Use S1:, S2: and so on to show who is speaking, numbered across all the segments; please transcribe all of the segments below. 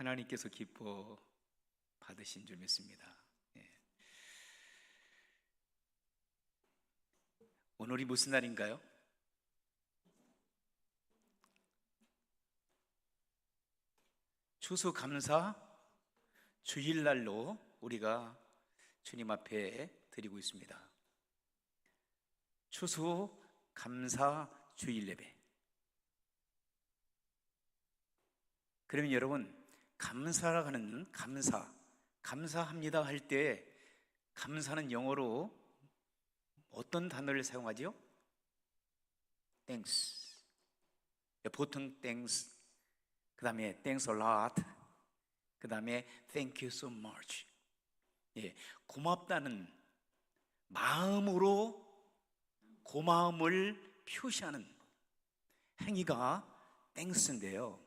S1: 하나님께서 기뻐 받으신 줄 믿습니다. 예. 오늘이 무슨 날인가요? 추수감사 주일날로 우리가 주님 앞에 드리고 있습니다. 추수감사 주일 예배. 그러면 여러분, 감사라 하는 감사합니다 할 때 감사는 영어로 어떤 단어를 사용하지요? thanks. 보통 thanks, 그 다음에 thanks a lot, 그 다음에 thank you so much. 예, 고맙다는 마음으로 고마움을 표시하는 행위가 thanks인데요.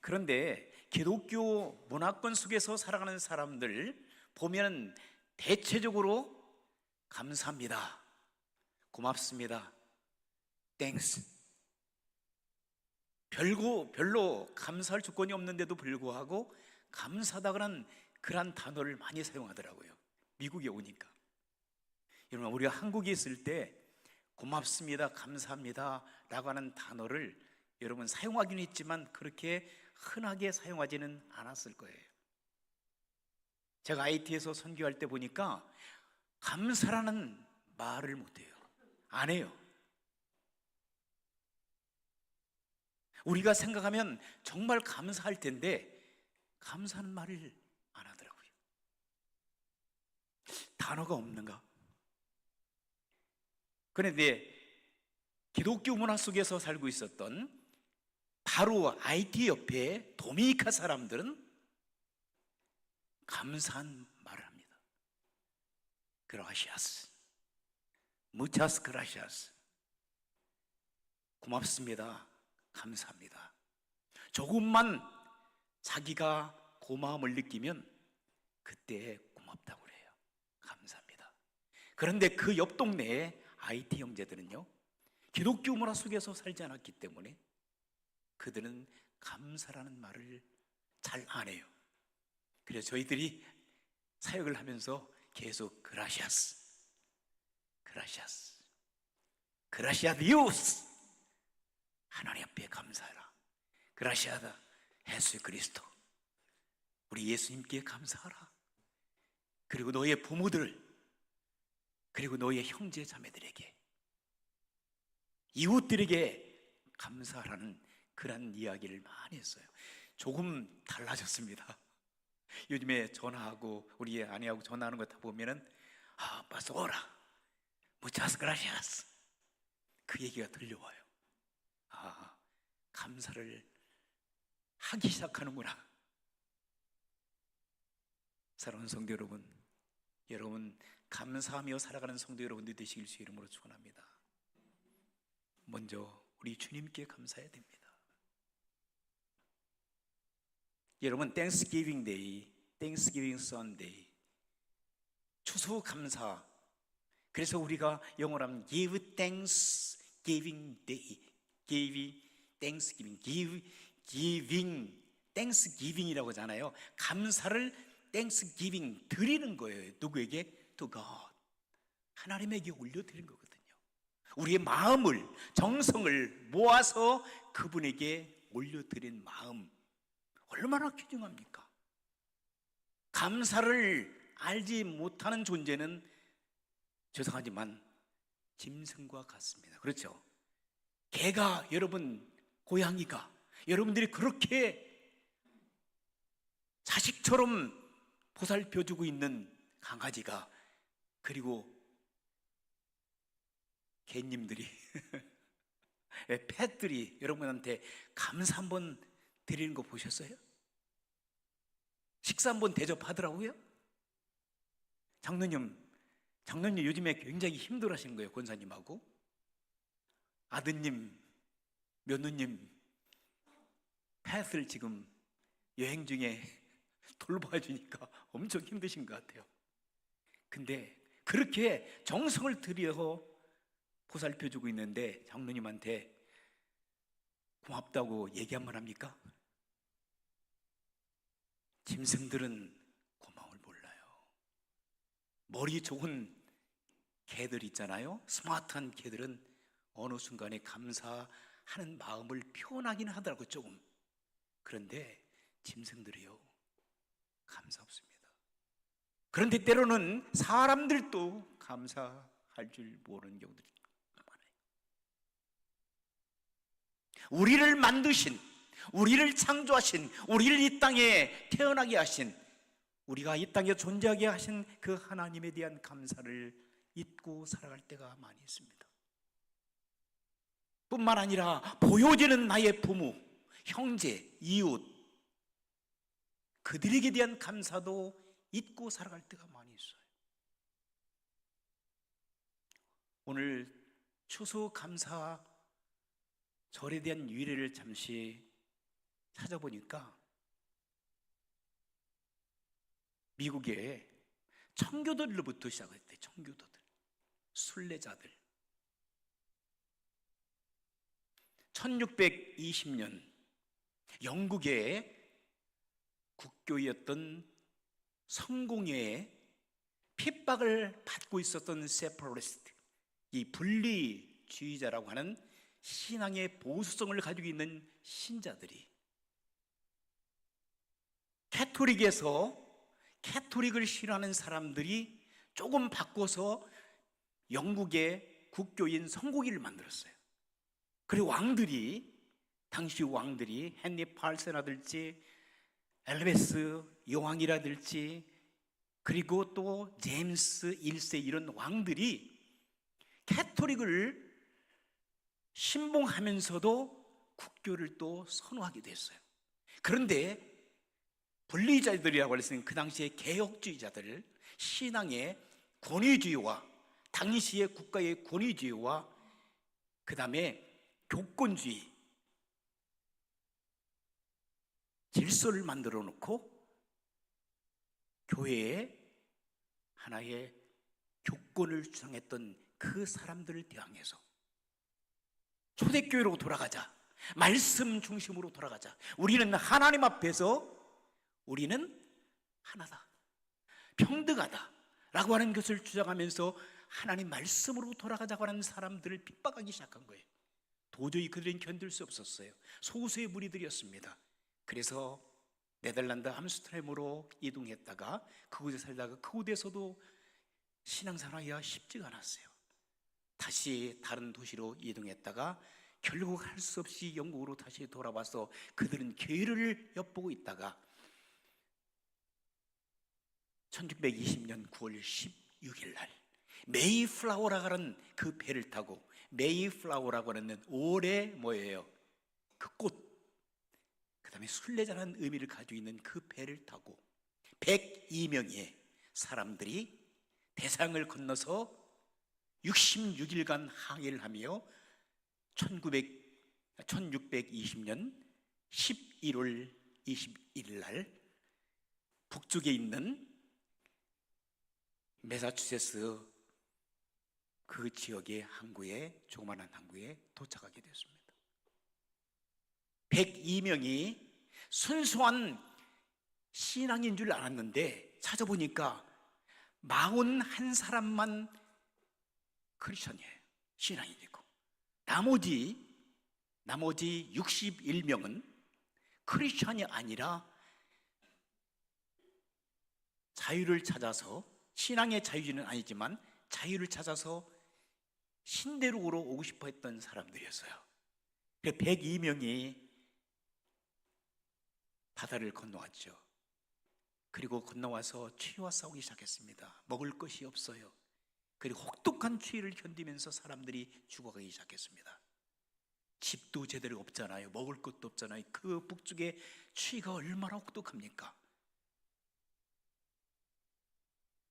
S1: 그런데 기독교 문화권 속에서 살아가는 사람들 보면 대체적으로 감사합니다, 고맙습니다, thanks. 별로 감사할 조건이 없는데도 불구하고 감사하다는 그런 단어를 많이 사용하더라고요. 미국에 오니까. 여러분, 우리가 한국에 있을 때 고맙습니다, 감사합니다 라고 하는 단어를 여러분 사용하긴 했지만 그렇게 흔하게 사용하지는 않았을 거예요. 제가 IT에서 선교할 때 보니까 감사라는 말을 못해요. 안 해요. 우리가 생각하면 정말 감사할 텐데 감사하는 말을 안 하더라고요. 단어가 없는가? 그런데 기독교 문화 속에서 살고 있었던 바로 IT 옆에 도미니카 사람들은 감사한 말을 합니다. Gracias, muchas gracias. 고맙습니다, 감사합니다. 조금만 자기가 고마움을 느끼면 그때 고맙다고 그래요. 감사합니다. 그런데 그 옆 동네에 IT 형제들은요, 기독교 문화 속에서 살지 않았기 때문에 그들은 감사라는 말을 잘 안 해요. 그래서 저희들이 사역을 하면서 계속 그라시아스, 그라시아스, 그라시아 디오스, 하나님 앞에 감사하라. 그라시아다 예수 그리스도, 우리 예수님께 감사하라. 그리고 너의 부모들, 그리고 너의 형제 자매들에게, 이웃들에게 감사하라는 그런 이야기를 많이 했어요. 조금 달라졌습니다. 요즘에 전화하고 우리 아내하고 전화하는 거 다 보면은 파스오라, 무차스 그라시아스, 그 얘기가 들려와요. 감사를 하기 시작하는구나. 사랑하는 성도 여러분, 여러분 감사하며 살아가는 성도 여러분들 되시길 주의 이름으로 축원합니다. 먼저 우리 주님께 감사해야 됩니다. 여러분, Thanksgiving Day, Thanksgiving Sunday, 추수감사. 그래서 우리가 영어로 하면 Give Thanksgiving Day, Give Thanksgiving, Giving Thanksgiving이라고 하잖아요. 감사를 Thanksgiving 드리는 거예요. 누구에게? To God, 하나님에게 올려드리는 거거든요. 우리의 마음을, 정성을 모아서 그분에게 올려드린 마음, 얼마나 귀중합니까? 감사를 알지 못하는 존재는 죄송하지만 짐승과 같습니다. 그렇죠? 개가, 여러분, 고양이가 여러분들이 그렇게 자식처럼 보살펴주고 있는 강아지가, 그리고 개님들이 펫들이 여러분한테 감사 한번 드리는 거 보셨어요? 식사 한번 대접하더라고요. 장로님 요즘에 굉장히 힘들어 하시는 거예요. 권사님하고 아드님, 며느님 펫을 지금 여행 중에 돌봐주니까 엄청 힘드신 것 같아요. 근데 그렇게 정성을 들여서 보살펴주고 있는데 장로님한테 고맙다고 얘기 한번 합니까? 짐승들은 고마움을 몰라요. 머리 좋은 개들 있잖아요. 스마트한 개들은 어느 순간에 감사하는 마음을 표현하긴 하더라고요, 조금. 그런데 짐승들이요, 감사 없습니다. 그런데 때로는 사람들도 감사할 줄 모르는 경우들이 많아요. 우리를 만드신, 우리를 창조하신, 우리를 이 땅에 태어나게 하신, 우리가 이 땅에 존재하게 하신 그 하나님에 대한 감사를 잊고 살아갈 때가 많이 있습니다. 뿐만 아니라 보여지는 나의 부모, 형제, 이웃, 그들에게 대한 감사도 잊고 살아갈 때가 많이 있어요. 오늘 추수감사 절에 대한 유래를 잠시 찾아보니까 미국의 청교도들로부터 시작했대요. 청교도들, 순례자들. 1620년 영국의 국교였던 성공회에 핍박을 받고 있었던 세퍼러리스트, 이 분리주의자라고 하는 신앙의 보수성을 가지고 있는 신자들이 캐토릭을 싫어하는 사람들이 조금 바꿔서 영국의 국교인 성공회를 만들었어요. 그리고 당시 왕들이 헨리 8세라든지 엘리베스 여왕이라든지 그리고 또 제임스 1세 이런 왕들이 캐토릭을 신봉하면서도 국교를 또 선호하게 됐어요. 그런데 분리자들이라고 했으니 그 당시에 개혁주의자들, 신앙의 권위주의와 당시의 국가의 권위주의와 그 다음에 교권주의 질서를 만들어 놓고 교회에 하나의 교권을 주장했던 그 사람들을 대항해서 초대교회로 돌아가자, 말씀 중심으로 돌아가자, 우리는 하나님 앞에서 우리는 하나다, 평등하다 라고 하는 것을 주장하면서 하나님 말씀으로 돌아가자고 하는 사람들을 핍박하기 시작한 거예요. 도저히 그들은 견딜 수 없었어요. 소수의 무리들이었습니다. 그래서 네덜란드 암스테르담으로 이동했다가 그곳에 살다가 그곳에서도 신앙생활하기가 쉽지가 않았어요. 다시 다른 도시로 이동했다가 결국 할 수 없이 영국으로 다시 돌아와서 그들은 교회를 엿보고 있다가 1620년 9월 16일 날 메이플라워라고 하는 그 배를 타고, 메이플라워라고 하는 올해 뭐예요? 그 꽃, 그 다음에 순례자라는 의미를 가지고 있는 그 배를 타고 102명의 사람들이 대상을 건너서 66일간 항해를 하며 1620년 11월 21일 날 북쪽에 있는 매사추세츠 그 지역의 항구에, 조그마한 항구에 도착하게 됐습니다. 102명이 순수한 신앙인 줄 알았는데 찾아보니까 41사람만 크리스천이에요. 신앙인이고 나머지 61명은 크리스천이 아니라 자유를 찾아서, 신앙의 자유는 아니지만 자유를 찾아서 신대륙으로 오고 싶어 했던 사람들이었어요. 102명이 바다를 건너왔죠. 그리고 건너와서 추위와 싸우기 시작했습니다. 먹을 것이 없어요. 그리고 혹독한 추위를 견디면서 사람들이 죽어가기 시작했습니다. 집도 제대로 없잖아요. 먹을 것도 없잖아요. 그 북쪽의 추위가 얼마나 혹독합니까?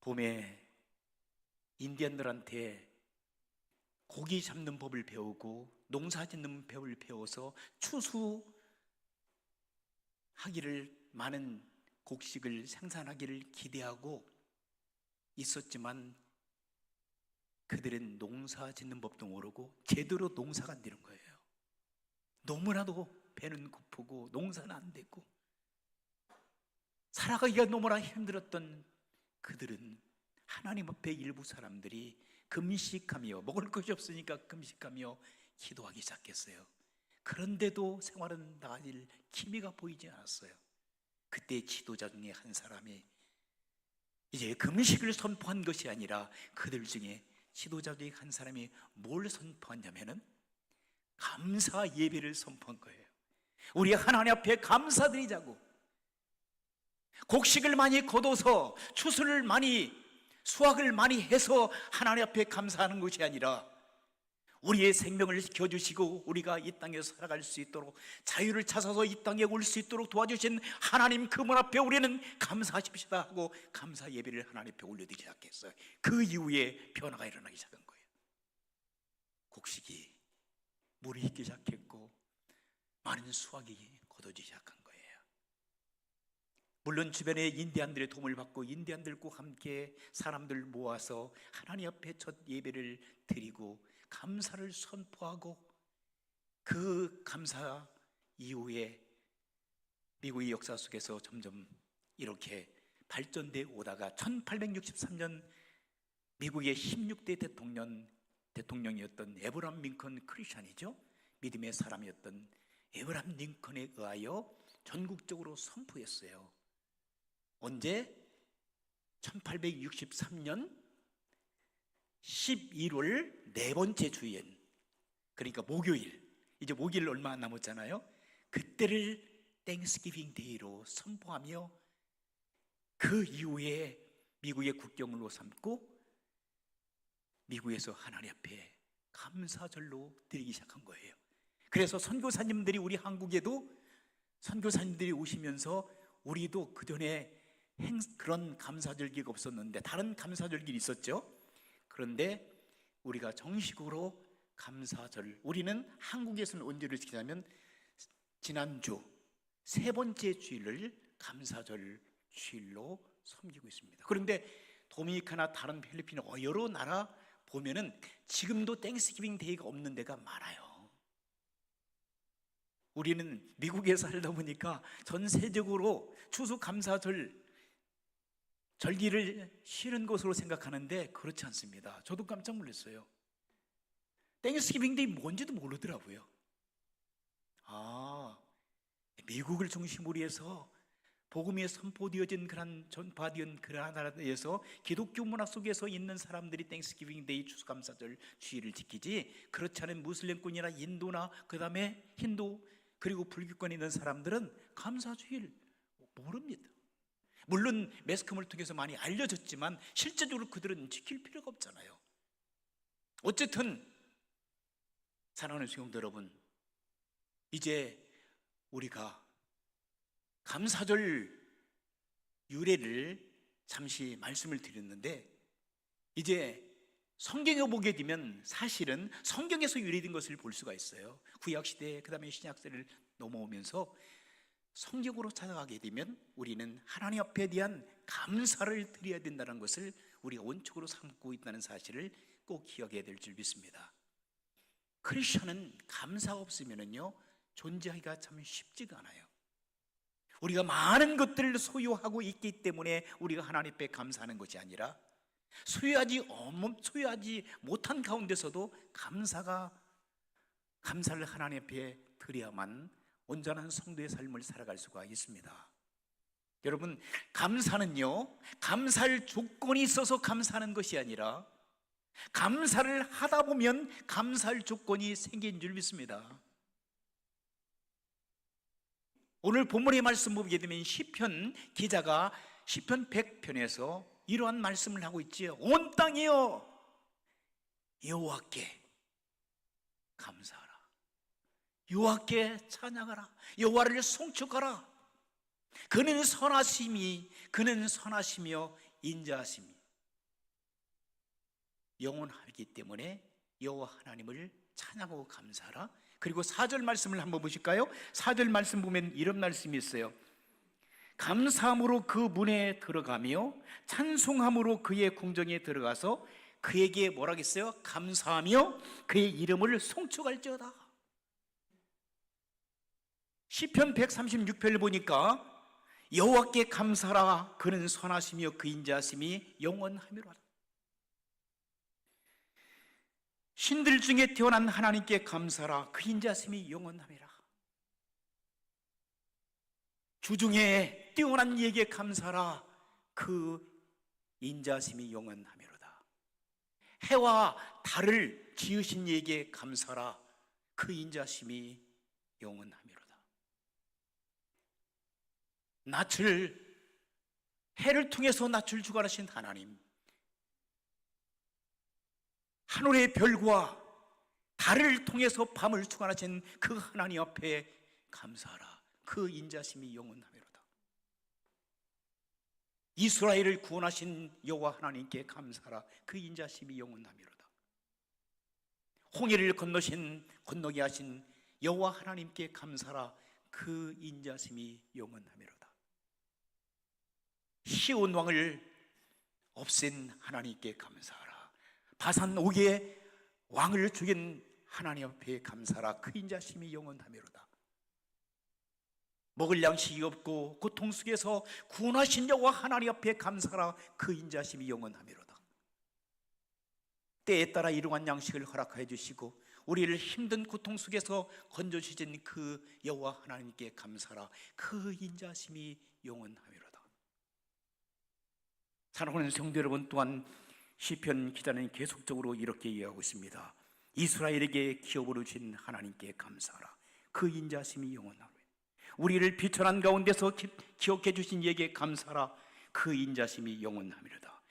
S1: 봄에 인디언들한테 고기 잡는 법을 배우고 농사 짓는 법을 배워서 추수하기를, 많은 곡식을 생산하기를 기대하고 있었지만 그들은 농사 짓는 법도 모르고 제대로 농사가 안 되는 거예요. 너무나도 배는 고프고 농사는 안 되고 살아가기가 너무나 힘들었던 그들은 하나님 앞에 일부 사람들이 금식하며, 먹을 것이 없으니까 금식하며 기도하기 시작했어요. 그런데도 생활은 나아질 기미가 보이지 않았어요. 그때 지도자 중에 한 사람이 이제 금식을 선포한 것이 아니라 그들 중에 지도자 중에 한 사람이 뭘 선포했냐면은 감사 예배를 선포한 거예요. 우리 하나님 앞에 감사드리자고, 곡식을 많이 거둬서 추수를 많이, 수확을 많이 해서 하나님 앞에 감사하는 것이 아니라 우리의 생명을 지켜주시고 우리가 이 땅에서 살아갈 수 있도록, 자유를 찾아서 이 땅에 올 수 있도록 도와주신 하나님 그 문 앞에 우리는 감사하십시다 하고 감사 예배를 하나님 앞에 올려드리기 시작했어요. 그 이후에 변화가 일어나기 시작한 거예요. 곡식이 물이 있기 시작했고 많은 수확이 거둬지기 시작한 거예요. 물론 주변에 인디안들의 도움을 받고 인디안들과 함께 사람들 모아서 하나님 앞에 첫 예배를 드리고 감사를 선포하고, 그 감사 이후에 미국의 역사 속에서 점점 이렇게 발전돼 오다가 1863년 미국의 16대 대통령이었던 에브라함 링컨, 크리스천이죠, 믿음의 사람이었던 에브라함 링컨에 의하여 전국적으로 선포했어요. 언제? 1863년 11월 네 번째 주일, 그러니까 목요일, 이제 목요일 얼마 안 남았잖아요. 그때를 땡스기빙 데이로 선포하며 그 이후에 미국의 국경으로 삼고 미국에서 하나님 앞에 감사절로 드리기 시작한 거예요. 그래서 선교사님들이, 우리 한국에도 선교사님들이 오시면서 우리도 그전에 그런 감사절기가 없었는데 다른 감사절기 있었죠. 그런데 우리가 정식으로 감사절, 우리는 한국에서는 언제를 지키냐면 지난주 세 번째 주일을 감사절 주일로 섬기고 있습니다. 그런데 도미니카나 다른 필리핀 여러 나라 보면은 지금도 땡스기빙 데이가 없는 데가 많아요. 우리는 미국에 살다 보니까 전 세적으로 추수감사절 절기를 쉬는 것으로 생각하는데 그렇지 않습니다. 저도 깜짝 놀랐어요. 땡스기빙 데이 뭔지도 모르더라고요. 미국을 중심으로 해서 복음이 선포되어진 그런, 전파되은 그러한 나라에서 기독교 문화 속에서 있는 사람들이 땡스기빙 데이 추수감사절 주일을 지키지, 그렇지 않은 무슬림권이나 인도나 그 다음에 힌두 그리고 불교권에 있는 사람들은 감사주일 모릅니다. 물론 매스컴을 통해서 많이 알려졌지만 실제적으로 그들은 지킬 필요가 없잖아요. 어쨌든 사랑하는 성도 여러분, 이제 우리가 감사절 유래를 잠시 말씀을 드렸는데, 이제 성경에 보게 되면 사실은 성경에서 유래된 것을 볼 수가 있어요. 구약시대 그 다음에 신약시대를 넘어오면서 성경으로 찾아가게 되면 우리는 하나님 앞에 대한 감사를 드려야 된다는 것을 우리가 원칙으로 삼고 있다는 사실을 꼭 기억해야 될 줄 믿습니다. 크리스천은 감사가 없으면요 존재하기가 참 쉽지가 않아요. 우리가 많은 것들을 소유하고 있기 때문에 우리가 하나님 앞에 감사하는 것이 아니라 소유하지 못한 가운데서도 감사를 하나님 앞에 드려야만 온전한 성도의 삶을 살아갈 수가 있습니다. 여러분, 감사는요 감사할 조건이 있어서 감사하는 것이 아니라 감사를 하다 보면 감사할 조건이 생긴 줄 믿습니다. 오늘 본문의 말씀 보게 되면 시편 기자가 시편 100편에서 이러한 말씀을 하고 있지요. 온 땅이여 여호와께 감사하라, 여호와께 찬양하라, 여호와를 송축하라. 그는 선하시며 인자하심이 영원하기 때문에 여호와 하나님을 찬양하고 감사하라. 그리고 4절 말씀을 한번 보실까요? 4절 말씀 보면 이런 말씀이 있어요. 감사함으로 그 문에 들어가며 찬송함으로 그의 궁정에 들어가서 그에게 뭐라겠어요? 감사하며 그의 이름을 송축할지어다. 시편 136편을 보니까 여호와께 감사하라. 그는 선하시며 그 인자하심이 영원하미로다. 신들 중에 태어난 하나님께 감사하라. 그 인자하심이 영원하미라. 주중에 뛰어난 이에게 감사하라. 그 인자하심이 영원하미로다. 해와 달을 지으신 이에게 감사하라. 그 인자하심이 영원하미로다. 낯을, 해를 통해서 낯을 주관하신 하나님, 하늘의 별과 달을 통해서 밤을 주관하신 그 하나님 앞에 감사하라. 그 인자심이 영원하미로다. 이스라엘을 구원하신 여호와 하나님께 감사하라. 그 인자심이 영원하미로다. 홍해를 건너게 하신 여호와 하나님께 감사하라. 그 인자심이 영원하미로다. 시온 왕을 없앤 하나님께 감사하라. 바산 옥에 왕을 죽인 하나님 앞에 감사하라. 그 인자심이 영원하미로다. 먹을 양식이 없고 고통 속에서 구원하신 여호와 하나님 앞에 감사하라. 그 인자심이 영원하미로다. 때에 따라 일용할 양식을 허락하여 주시고 우리를 힘든 고통 속에서 건져주신 그 여호와 하나님께 감사하라. 그 인자심이 영원하미로다. 사랑하는 성도 여러분, 또한 시편 기자는 계속적으로 이렇게 이야기하고 있습니다. 이스라엘에게 기업으로 주신 하나님께 감사하라. 그 인자심이 영원하라. 우리를 비천한 가운데서 기억해 주신 이에게 감사하라. 그 인자심이 영원하미로다.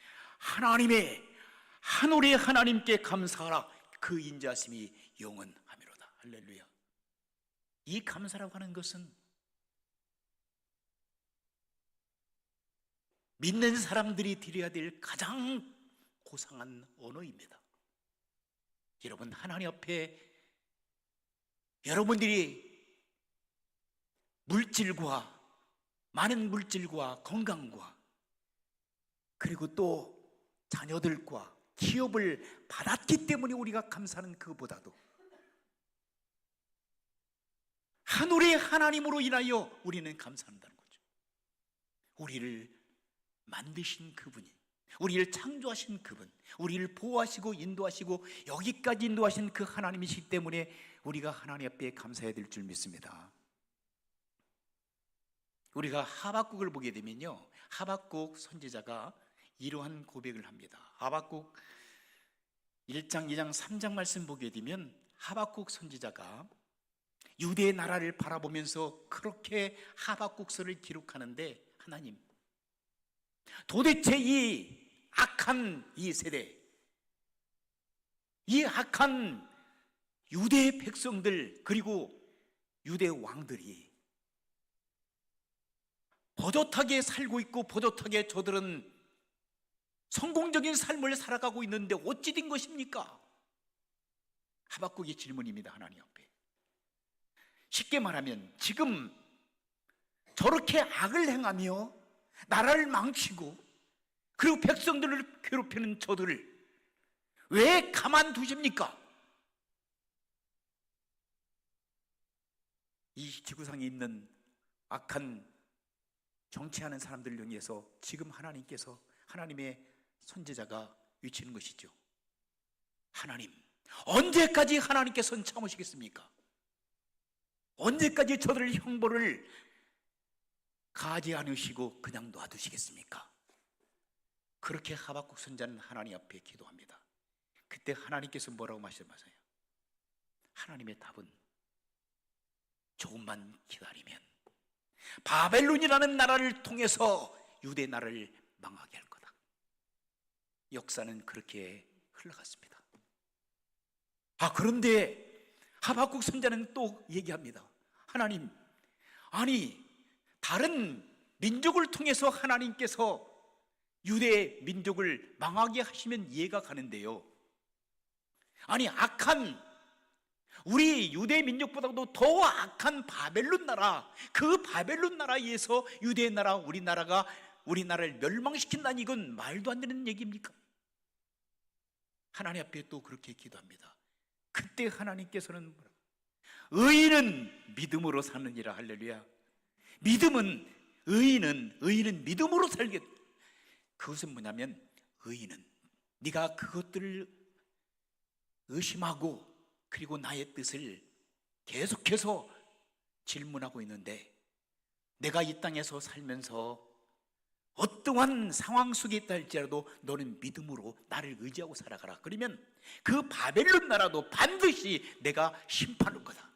S1: 하늘의 하나님께 감사하라. 그 인자심이 영원하미로다. 할렐루야. 이 감사라고 하는 것은 믿는 사람들이 드려야 될 가장 고상한 언어입니다. 여러분, 하나님 앞에 여러분들이 많은 물질과 건강과 그리고 또 자녀들과 기업을 받았기 때문에 우리가 감사하는 그보다도 하늘의 하나님으로 인하여 우리는 감사한다는 거죠. 우리를 만드신 그분이, 우리를 창조하신 그분, 우리를 보호하시고 인도하시고 여기까지 인도하신 그 하나님이시기 때문에 우리가 하나님 앞에 감사해야 될 줄 믿습니다. 우리가 하박국을 보게 되면요, 하박국 선지자가 이러한 고백을 합니다. 하박국 1장, 2장, 3장 말씀 보게 되면 하박국 선지자가 유대의 나라를 바라보면서 그렇게 하박국서를 기록하는데, 하나님, 도대체 이 악한 이 세대, 이 악한 유대의 백성들, 그리고 유대 왕들이 버젓하게 살고 있고 버젓하게 저들은 성공적인 삶을 살아가고 있는데 어찌 된 것입니까? 하박국의 질문입니다. 하나님 앞에. 쉽게 말하면 지금 저렇게 악을 행하며 나라를 망치고 그리고 백성들을 괴롭히는 저들을 왜 가만두십니까? 이 지구상에 있는 악한 정치하는 사람들을 위해서 지금 하나님께서, 하나님의 선지자가 외치는 것이죠. 하나님, 언제까지 하나님께서는 참으시겠습니까? 언제까지 저들을 형벌을 가하지 않으시고 그냥 놔두시겠습니까? 그렇게 하박국 선지자는 하나님 앞에 기도합니다. 그때 하나님께서 뭐라고 말씀하세요? 하나님의 답은 조금만 기다리면 바벨론이라는 나라를 통해서 유대 나라를 망하게 할 거다. 역사는 그렇게 흘러갔습니다. 그런데 하박국 선지자는 또 얘기합니다. 하나님, 아니 다른 민족을 통해서 하나님께서 유대 민족을 망하게 하시면 이해가 가는데요, 아니 악한 우리 유대 민족보다도 더 악한 바벨론 나라, 그 바벨론 나라에서 유대 나라, 우리나라를 멸망시킨다니 이건 말도 안 되는 얘기입니까? 하나님 앞에 또 그렇게 기도합니다. 그때 하나님께서는 의인은 믿음으로 사느니라. 할렐루야. 믿음은 의인은 믿음으로 살게. 그것은 뭐냐면, 의인은 네가 그것들을 의심하고 그리고 나의 뜻을 계속해서 질문하고 있는데, 내가 이 땅에서 살면서 어떠한 상황 속에 있다 할지라도 너는 믿음으로 나를 의지하고 살아가라. 그러면 그 바벨론 나라도 반드시 내가 심판할 거다.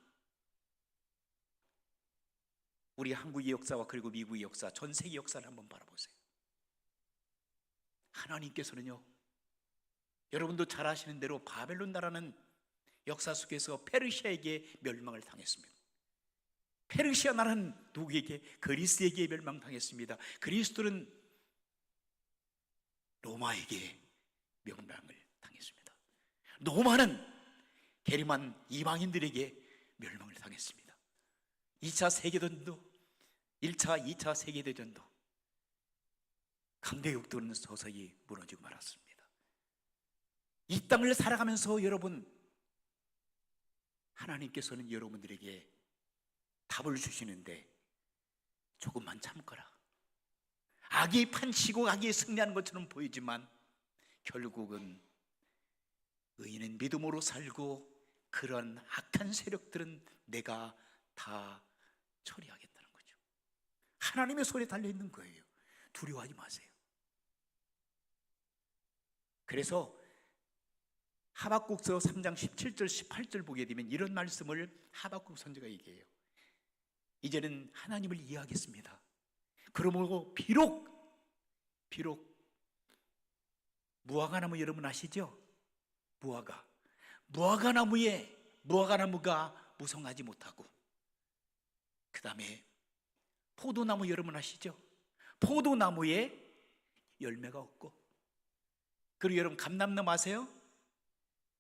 S1: 우리 한국의 역사와 그리고 미국의 역사, 전 세계 역사를 한번 바라보세요. 하나님께서는요, 여러분도 잘 아시는 대로 바벨론 나라는 역사 속에서 페르시아에게 멸망을 당했습니다. 페르시아 나라는 누구에게? 그리스에게 멸망당했습니다. 그리스도는 로마에게 멸망을 당했습니다. 로마는 게리만 이방인들에게 멸망을 당했습니다. 2차 세계대전도, 1차, 2차 세계대전도 강대국들은 서서히 무너지고 말았습니다. 이 땅을 살아가면서 여러분, 하나님께서는 여러분들에게 답을 주시는데 조금만 참거라. 악이 판치고 악이 승리하는 것처럼 보이지만 결국은 의인은 믿음으로 살고 그런 악한 세력들은 내가 다 처리하겠다는 거죠. 하나님의 손에 달려있는 거예요. 두려워하지 마세요. 그래서 하박국서 3장 17절 18절 보게 되면 이런 말씀을 하박국 선지자가 얘기해요. 이제는 하나님을 이해하겠습니다. 그러므로 비록 무화과나무 여러분 아시죠? 무화과나무가 무성하지 못하고, 그 다음에 포도나무 여러분 아시죠? 포도나무에 열매가 없고, 그리고 여러분 감람나무 아세요?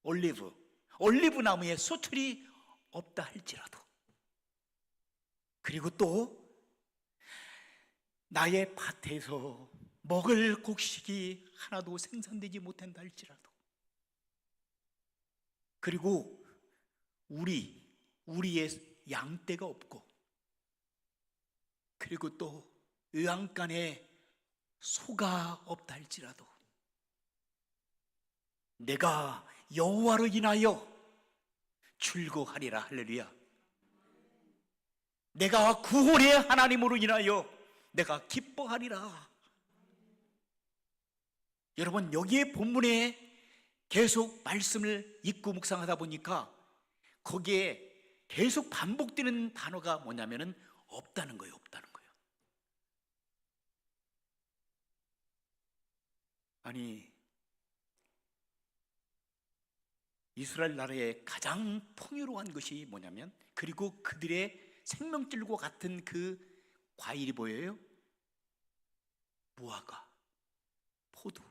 S1: 올리브 나무에 수출이 없다 할지라도, 그리고 또 나의 밭에서 먹을 곡식이 하나도 생산되지 못한다 할지라도, 그리고 우리의 양떼가 없고, 그리고 또 외양간에 소가 없다 할지라도 내가 여호와로 인하여 즐거워하리라. 할렐루야. 내가 구원의 하나님으로 인하여 내가 기뻐하리라. 여러분, 여기에 본문에 계속 말씀을 읽고 묵상하다 보니까 거기에 계속 반복되는 단어가 뭐냐면은 없다는 거예요. 없다는 거예요. 아니, 이스라엘 나라의 가장 풍요로운 것이 뭐냐면, 그리고 그들의 생명줄과 같은 그 과일이 뭐예요? 무화과, 포도,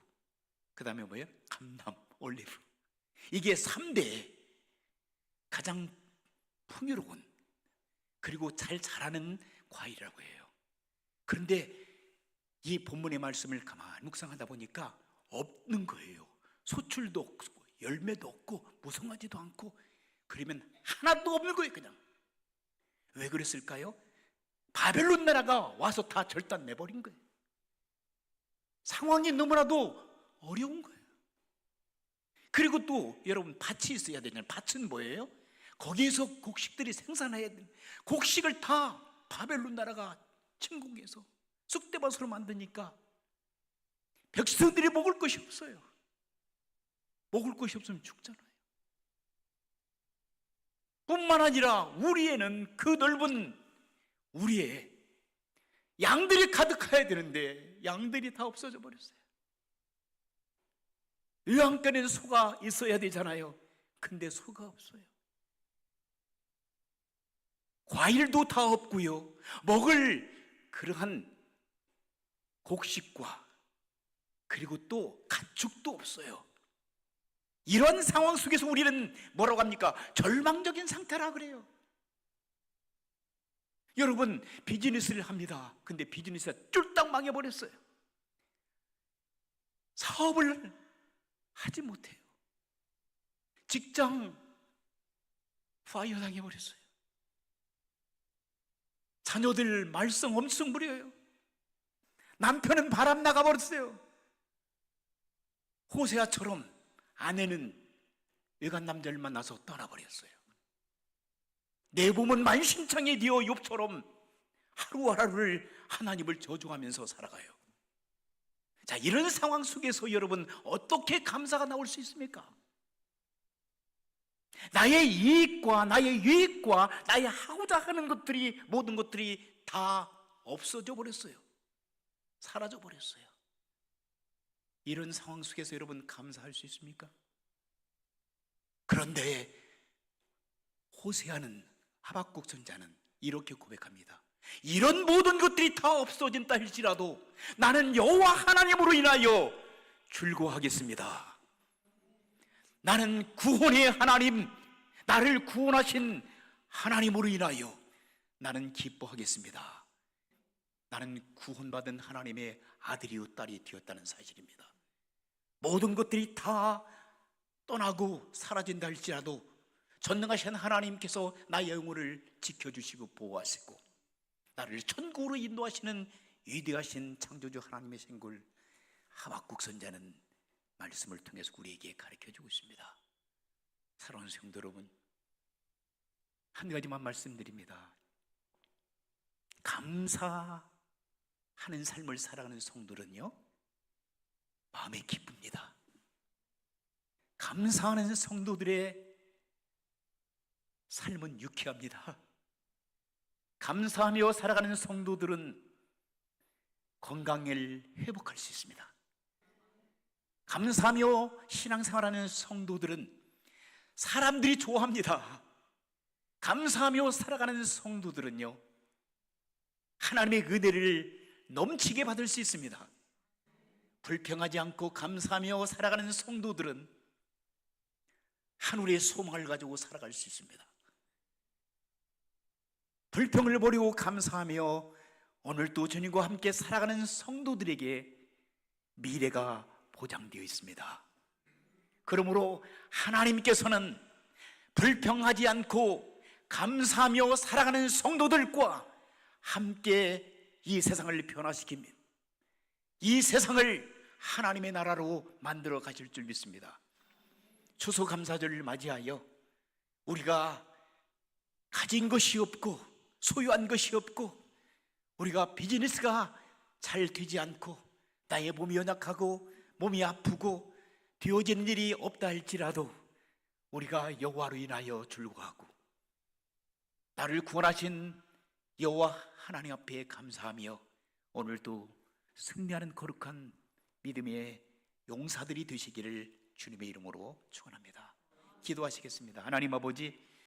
S1: 그 다음에 뭐예요? 감람, 올리브. 이게 3대 가장 풍요로운, 그리고 잘 자라는 과일이라고 해요. 그런데 이 본문의 말씀을 가만히 묵상하다 보니까 없는 거예요. 소출도 없고 열매도 없고 무성하지도 않고, 그러면 하나도 없는 거예요. 그냥. 왜 그랬을까요? 바벨론 나라가 와서 다 절단 내버린 거예요. 상황이 너무나도 어려운 거예요. 그리고 또 여러분, 밭이 있어야 되잖아요. 밭은 뭐예요? 거기에서 곡식들이 생산해야 돼요. 곡식을 다 바벨론 나라가 침공해서 쑥대밭으로 만드니까 백성들이 먹을 것이 없어요. 먹을 것이 없으면 죽잖아요. 뿐만 아니라 우리에는 그 넓은 우리의 양들이 가득해야 되는데 양들이 다 없어져 버렸어요. 외양간에는 소가 있어야 되잖아요. 근데 소가 없어요. 과일도 다 없고요. 먹을 그러한 곡식과 그리고 또 가축도 없어요. 이런 상황 속에서 우리는 뭐라고 합니까? 절망적인 상태라 그래요. 여러분, 비즈니스를 합니다. 근데 비즈니스가 쫄딱 망해버렸어요. 사업을 하지 못해요. 직장 파이어 당해버렸어요. 자녀들 말썽 엄청 부려요. 남편은 바람 나가버렸어요. 호세아처럼 아내는 외간 남자를 만나서 떠나버렸어요. 내 몸은 만신창이 되어 욥처럼 하루하루를 하나님을 저주하면서 살아가요. 자, 이런 상황 속에서 여러분 어떻게 감사가 나올 수 있습니까? 나의 이익과 나의 유익과 나의 하고자 하는 것들이, 모든 것들이 다 없어져 버렸어요. 사라져 버렸어요. 이런 상황 속에서 여러분 감사할 수 있습니까? 그런데 호세아는, 하박국 선자는 이렇게 고백합니다. 이런 모든 것들이 다 없어진다 할지라도 나는 여호와 하나님으로 인하여 즐거워하겠습니다. 나는 구원의 하나님, 나를 구원하신 하나님으로 인하여 나는 기뻐하겠습니다. 나는 구원받은 하나님의 아들이요 딸이 되었다는 사실입니다. 모든 것들이 다 떠나고 사라진다 할지라도 전능하신 하나님께서 나의 영혼을 지켜주시고 보호하시고 나를 천국으로 인도하시는 위대하신 창조주 하나님의 생골 하박국 선자는 말씀을 통해서 우리에게 가르쳐주고 있습니다. 사랑하는 성도 여러분, 한 가지만 말씀드립니다. 감사하는 삶을 살아가는 성도는요, 마음이 기쁩니다. 감사하는 성도들의 삶은 유쾌합니다. 감사하며 살아가는 성도들은 건강을 회복할 수 있습니다. 감사하며 신앙생활하는 성도들은 사람들이 좋아합니다. 감사하며 살아가는 성도들은요, 하나님의 은혜를 넘치게 받을 수 있습니다. 불평하지 않고 감사하며 살아가는 성도들은 하늘의 소망을 가지고 살아갈 수 있습니다. 불평을 버리고 감사하며 오늘도 주님과 함께 살아가는 성도들에게 미래가 보장되어 있습니다. 그러므로 하나님께서는 불평하지 않고 감사하며 살아가는 성도들과 함께 이 세상을 변화시킵니다. 이 세상을 하나님의 나라로 만들어 가실 줄 믿습니다. 추수감사절을 맞이하여 우리가 가진 것이 없고 소유한 것이 없고 우리가 비즈니스가 잘 되지 않고 나의 몸이 연약하고 몸이 아프고 되어지는 일이 없다 할지라도 우리가 여호와로 인하여 즐거워하고 나를 구원하신 여호와 하나님 앞에 감사하며 오늘도 승리하는 거룩한 믿음의 용사들이 되시기를 주님의 이름으로 축원합니다. 기도하시겠습니다. 하나님 아버지,